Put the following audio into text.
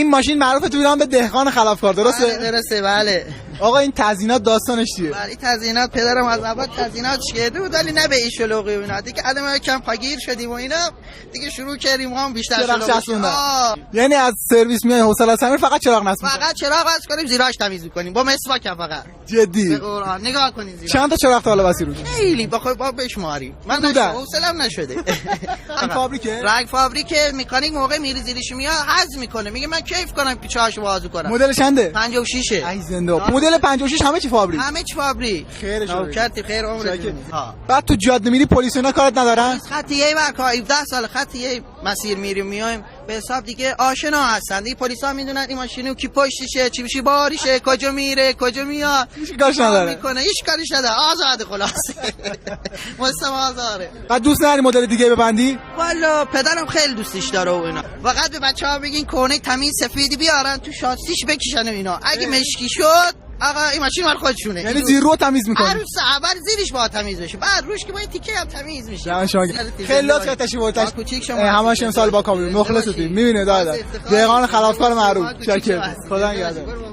این ماشین معروفه تو ایران به دهقان خلافکار، درسته؟ درسته بله. آقا این تزیینات داستانش چیه؟ بله این تزیینات پدرم از اول تزییناتش کرده بود ولی نه به این شلوغی و اینا. دیگه الان کم پاگیر شدیم و اینا دیگه شروع کردیم هم بیشتر شلوغی. یعنی از سرویس میای حوصله سمیر فقط چراغ نصب می‌کنی؟ فقط چراغ وصل کنیم زیراش تمیز می‌کنیم با مسواک فقط. جدی؟ به قرآن نگاه کنین زیراش. چند تا چراغ تا حالا وصل رو؟ خیلی با بشماری. من حوصله‌ام نشده. رنگ فابریکه مکانیک موقع میری زیرش میاد حذف میکنه میگه من کیف کنم پیچاشو بازو کنم. مدل چنده؟ 56. ای زنده. مدل 56 همه چی فابریک. همه چی فابریک. خیرش نوکرتی خیر عمرتون. بعد تو جاده میری پلیس اینا کارت ندارن؟ خطیه برکا 17 سال خطیه مسیر میریم میایم به حساب دیگه آشنا هستن. دیگه پلیسا میدونن این ماشینو کی پشتشه چی بشی باریشه کجا میره کجا میاد. هیچ کارش نداره. میکنه هیچ کارش نداره آزاد خلاصه. مستم آزاره. بعد دوست نداری مدل دیگه ببندی؟ والا پدرم خیلی دوستش داره و اینا. فقط به بچه‌ها بگین کونه تمیز سفیدی بیارن تو شاسیش بکشن و اینا. اگه مشکی شد آقا این ماشین مال خودشونه. یعنی زیر رو تمیز می‌کنی؟ هر روز اول زیرش با تمیز بشه بعد روش که با تیکه هم تمیز میشه. جان شما خیلی لطف کردی تشریف همش امسال با کامیون مخلصتیم می‌بینید دادا دهقان خلافکار معروف شکر خدا نگهدار.